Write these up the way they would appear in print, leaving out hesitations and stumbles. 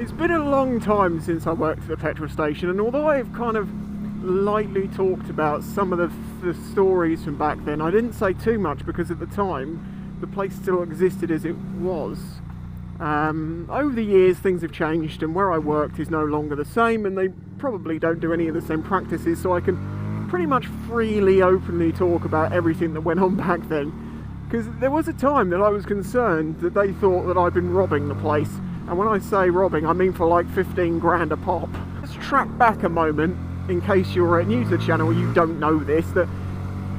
It's been a long time since I worked at the petrol station, and although I've kind of lightly talked about some of the stories from back then, I didn't say too much because at the time the place still existed as it was. Over the years things have changed, and where I worked is no longer the same, and they probably don't do any of the same practices, so I can pretty much freely, openly talk about everything that went on back then. Because there was a time that I was concerned that they thought that I'd been robbing the place. And when I say robbing, I mean for like 15 grand a pop. Let's track back a moment, in case you're new to the channel and you don't know this, that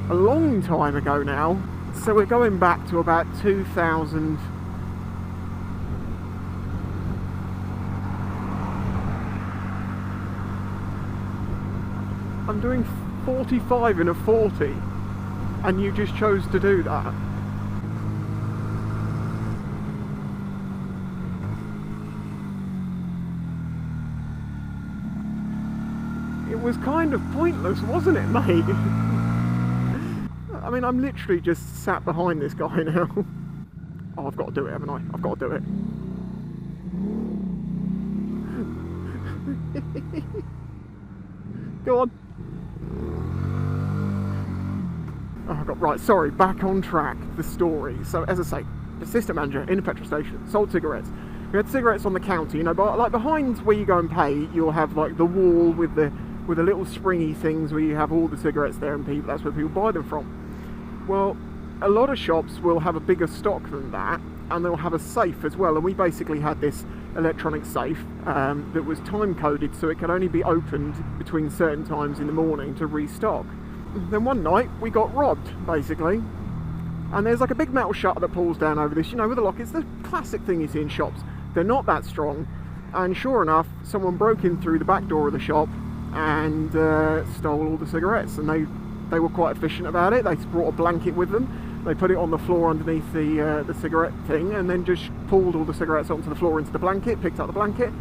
a long time ago now, so we're going back to about 2000. I'm doing 45 in a 40, and you just chose to do that. It was kind of pointless, wasn't it, mate? I mean, I'm literally just sat behind this guy now. Oh, I've got to do it, haven't I? I've got to do it. Go on. Oh, right, sorry, back on track, the story. So, as I say, assistant manager in a petrol station, sold cigarettes. We had cigarettes on the counter, you know, but like behind where you go and pay, you'll have like the wall with the little springy things where you have all the cigarettes there, and that's where people buy them from. Well, a lot of shops will have a bigger stock than that, and they'll have a safe as well, and we basically had this electronic safe that was time coded, so it could only be opened between certain times in the morning to restock. Then one night we got robbed, basically, and there's like a big metal shutter that pulls down over this, you know, with a lock. It's the classic thing you see in shops. They're not that strong, and sure enough, someone broke in through the back door of the shop and stole all the cigarettes, and they were quite efficient about it. They brought a blanket with them, they put it on the floor underneath the cigarette thing, and then just pulled all the cigarettes onto the floor into the blanket, picked up the blanket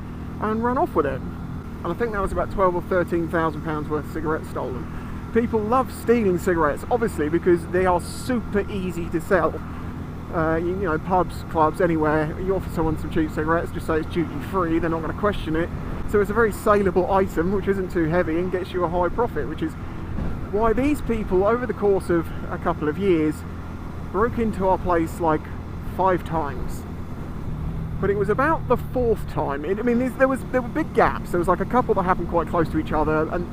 and ran off with it. And I think that was about 12 or 13,000 pounds worth of cigarettes stolen. People love stealing cigarettes, obviously, because they are super easy to sell. You know, pubs, clubs, anywhere, you offer someone some cheap cigarettes, just say it's duty free, they're not going to question it. So it's a very saleable item, which isn't too heavy and gets you a high profit, which is why these people, over the course of a couple of years, broke into our place like 5 times. But it was about the 4th time. I mean, there were big gaps. There was like a couple that happened quite close to each other, and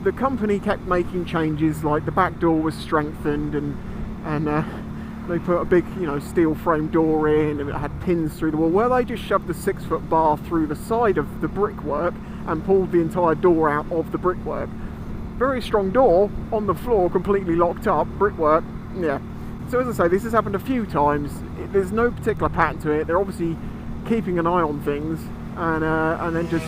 the company kept making changes, like the back door was strengthened, and they put a big, you know, steel frame door in, and it had pins through the wall. Well, they just shoved the 6-foot bar through the side of the brickwork and pulled the entire door out of the brickwork. Very strong door on the floor, completely locked up, brickwork, yeah. So as I say, this has happened a few times. There's no particular pattern to it. They're obviously keeping an eye on things, and then just...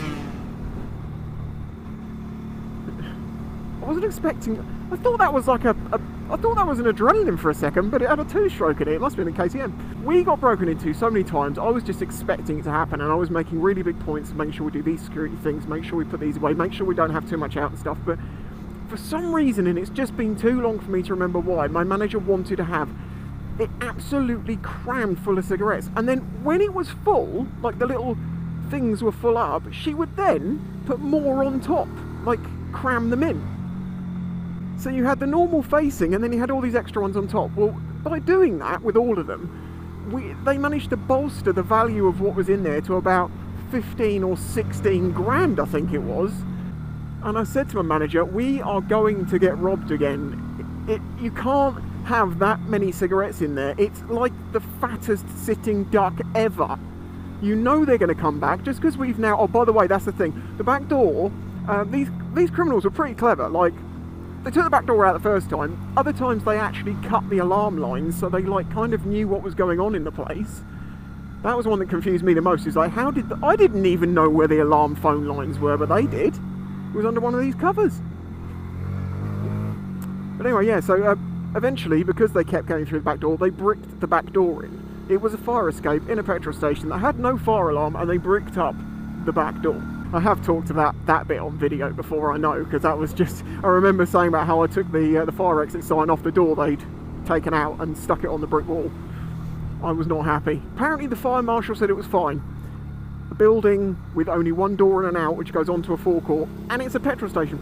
I wasn't expecting... I thought that was like I thought that was an adrenaline for a second, but it had a 2-stroke in it. It must have been a KTM. We got broken into so many times, I was just expecting it to happen, and I was making really big points of making sure we do these security things, make sure we put these away, make sure we don't have too much out and stuff. But for some reason, and it's just been too long for me to remember why, my manager wanted to have it absolutely crammed full of cigarettes. And then when it was full, like the little things were full up, she would then put more on top, like cram them in. So you had the normal facing, and then you had all these extra ones on top. Well, by doing that with all of them, they managed to bolster the value of what was in there to about 15 or 16 grand, I think it was. And I said to my manager, we are going to get robbed again. You can't have that many cigarettes in there. It's like the fattest sitting duck ever. You know they're going to come back, just because we've now... Oh, by the way, that's the thing. The back door, these criminals were pretty clever. Like, they took the back door out the first time. Other times they actually cut the alarm lines, so they like kind of knew what was going on in the place. That was one that confused me the most. Is like, I didn't even know where the alarm phone lines were, but they did. It was under one of these covers. But anyway, yeah, so eventually, because they kept going through the back door, they bricked the back door in. It was a fire escape in a petrol station that had no fire alarm, and they bricked up the back door. I have talked about that bit on video before, I know, because that was just... I remember saying about how I took the fire exit sign off the door they'd taken out and stuck it on the brick wall. I was not happy. Apparently the fire marshal said it was fine. a building with only one door in and out, which goes onto a forecourt, and it's a petrol station.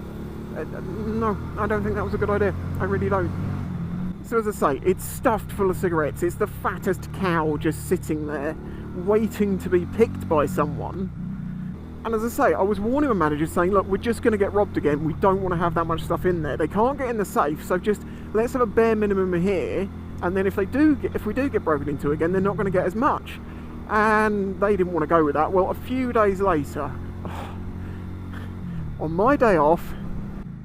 No, I don't think that was a good idea. I really don't. So as I say, it's stuffed full of cigarettes. It's the fattest cow just sitting there, waiting to be picked by someone. And as I say, I was warning my manager saying, look, we're just going to get robbed again. We don't want to have that much stuff in there. They can't get in the safe, so just let's have a bare minimum here. And then if we do get broken into again, they're not going to get as much. And they didn't want to go with that. Well, a few days later, on my day off,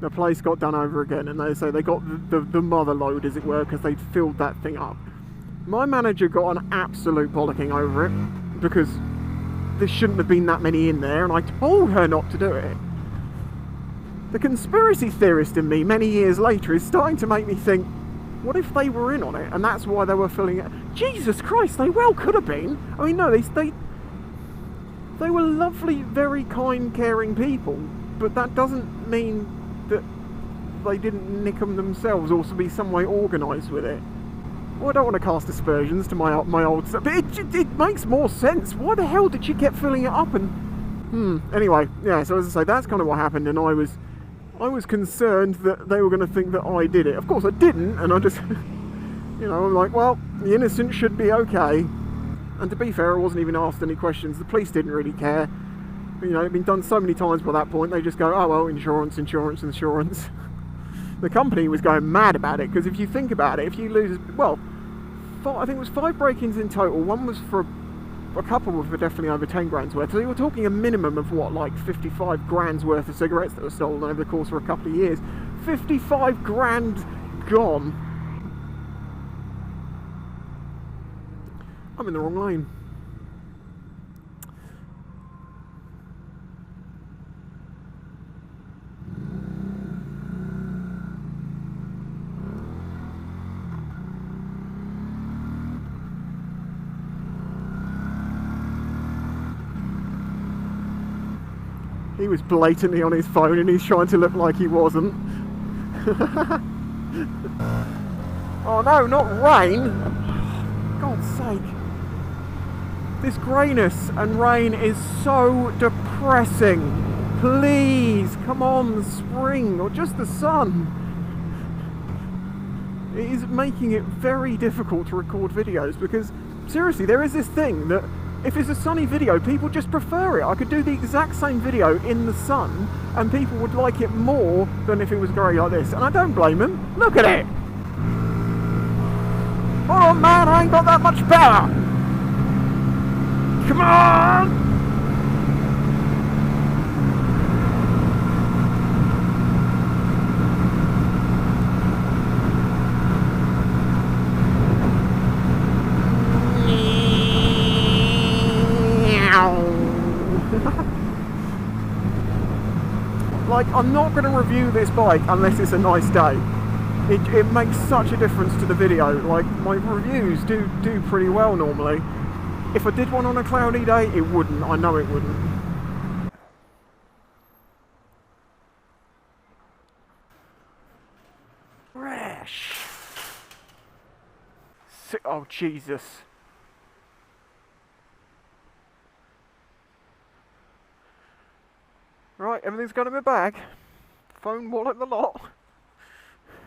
the place got done over again, and they say they got the mother load, as it were, because they'd filled that thing up. My manager got an absolute bollocking over it, because there shouldn't have been that many in there, and I told her not to do it. The conspiracy theorist in me, many years later, is starting to make me think, what if they were in on it, and that's why they were filling it? Jesus Christ, they well could have been. I mean, no, they were lovely, very kind, caring people, but that doesn't mean that they didn't nick them themselves or to be some way organised with it. Well, I don't want to cast aspersions to my old stuff, but it makes more sense. Why the hell did she keep filling it up? And anyway, yeah. So as I say, that's kind of what happened, and I was concerned that they were going to think that I did it. Of course, I didn't, and I just, you know, I'm like, well, the innocent should be okay. And to be fair, I wasn't even asked any questions. The police didn't really care. You know, it'd been done so many times by that point, they just go, oh well, insurance. The company was going mad about it, because if you think about it, if you lose, well, I think it was 5 break-ins in total. One was for a couple were definitely over 10 grand's worth. So you were talking a minimum of what, like 55 grand's worth of cigarettes that were stolen over the course of a couple of years. 55 grand gone. I'm in the wrong lane. He was blatantly on his phone and he's trying to look like he wasn't. Oh no, not rain! God's sake. This greyness and rain is so depressing. Please, come on, spring, or just the sun. It is making it very difficult to record videos, because seriously, there is this thing that if it's a sunny video, people just prefer it. I could do the exact same video in the sun and people would like it more than if it was grey like this. And I don't blame them. Look at it! Oh man, I ain't got that much power! Come on! Like, I'm not going to review this bike unless it's a nice day. It makes such a difference to the video. Like, my reviews do pretty well normally. If I did one on a cloudy day, it wouldn't. I know it wouldn't. Fresh. Oh, Jesus. Right, everything's going in my bag. Phone, wallet, the lot.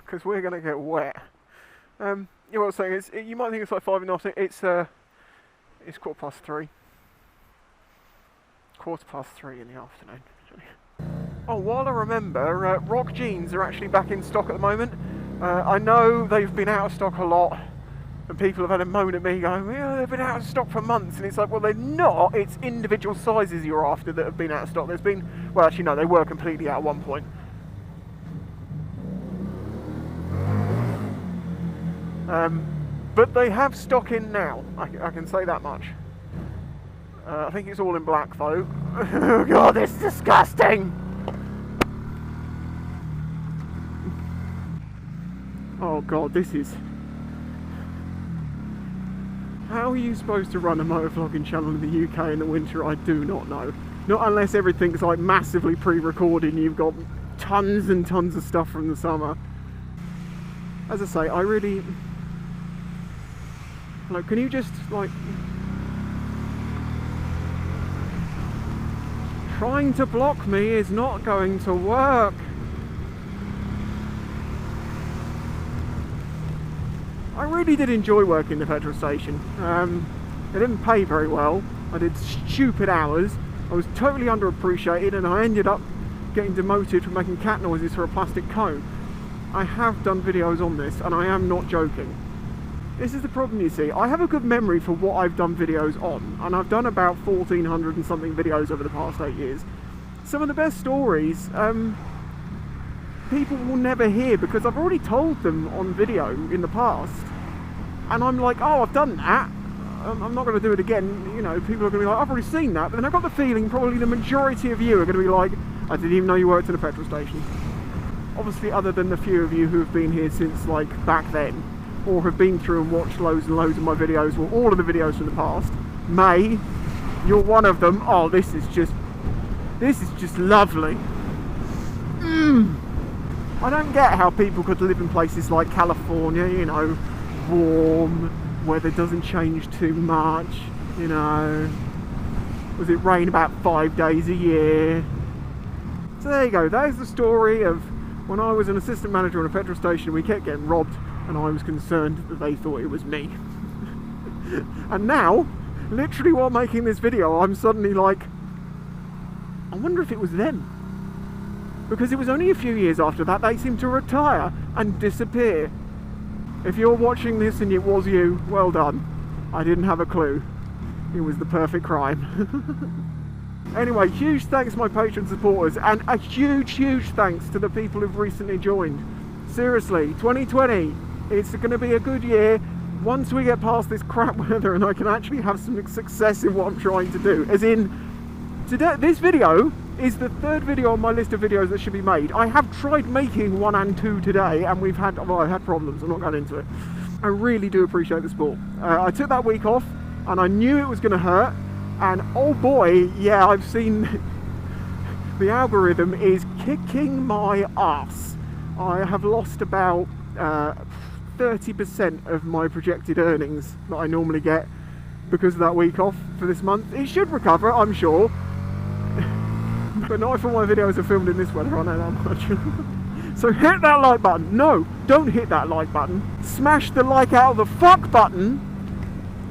Because we're going to get wet. You know what I'm saying? You might think it's like 5 in the afternoon. It's 3:15. 3:15 in the afternoon. Oh, while I remember, RHOK Jeans are actually back in stock at the moment. I know they've been out of stock a lot. And people have had a moan at me going, yeah, they've been out of stock for months. And it's like, well, they're not. It's individual sizes you're after that have been out of stock. There's been, well, actually, no, they were completely out at one point. But they have stock in now. I can say that much. I think it's all in black, though. Oh, God, this is disgusting. Oh, God, this is... How are you supposed to run a motovlogging channel in the UK in the winter? I do not know. Not unless everything's like massively pre-recorded and you've got tons and tons of stuff from the summer. As I say, I really... Like, can you just, like... Trying to block me is not going to work. I really did enjoy working the petrol station. It didn't pay very well. I did stupid hours. I was totally underappreciated, and I ended up getting demoted for making cat noises for a plastic cone. I have done videos on this, and I am not joking. This is the problem, you see. I have a good memory for what I've done videos on, and I've done about 1,400 and something videos over the past 8 years. Some of the best stories, people will never hear because I've already told them on video in the past. And I'm like, oh, I've done that. I'm not going to do it again. You know, people are going to be like, I've already seen that. But then I've got the feeling probably the majority of you are going to be like, I didn't even know you worked in a petrol station. Obviously, other than the few of you who have been here since like back then, or have been through and watched loads and loads of my videos, or all of the videos from the past. May, you're one of them. Oh, this is just lovely. I don't get how people could live in places like California, you know, warm, weather doesn't change too much, you know. Does it rain about 5 days a year? So there you go, that is the story of when I was an assistant manager on a petrol station. We kept getting robbed, and I was concerned that they thought it was me. And now, literally while making this video, I'm suddenly like, I wonder if it was them. Because it was only a few years after that they seemed to retire and disappear. If you're watching this and it was you, well done. I didn't have a clue. It was the perfect crime. Anyway, huge thanks to my Patreon supporters, and a huge thanks to the people who've recently joined. Seriously, 2020, it's going to be a good year once we get past this crap weather and I can actually have some success in what I'm trying to do. As in, today, this video is the third video on my list of videos that should be made. I have tried making 1 and 2 today, and I've had problems. I'm not going into it. I really do appreciate the support. I took that week off, and I knew it was going to hurt, and oh boy, yeah, I've seen the algorithm is kicking my ass. I have lost about 30% of my projected earnings that I normally get because of that week off for this month. It should recover, I'm sure. But not if all my videos are filmed in this weather, I know that much. So hit that like button. No, don't hit that like button. Smash the like out of the fuck button.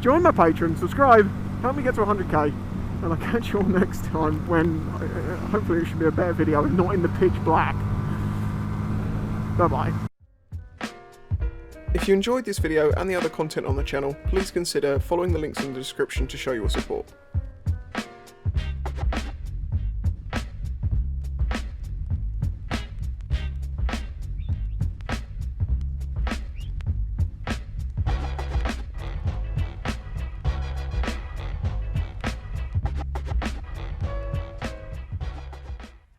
Join my Patreon, subscribe, help me get to 100k. And I'll catch you all next time when, hopefully it should be a better video and not in the pitch black. Bye bye. If you enjoyed this video and the other content on the channel, please consider following the links in the description to show your support.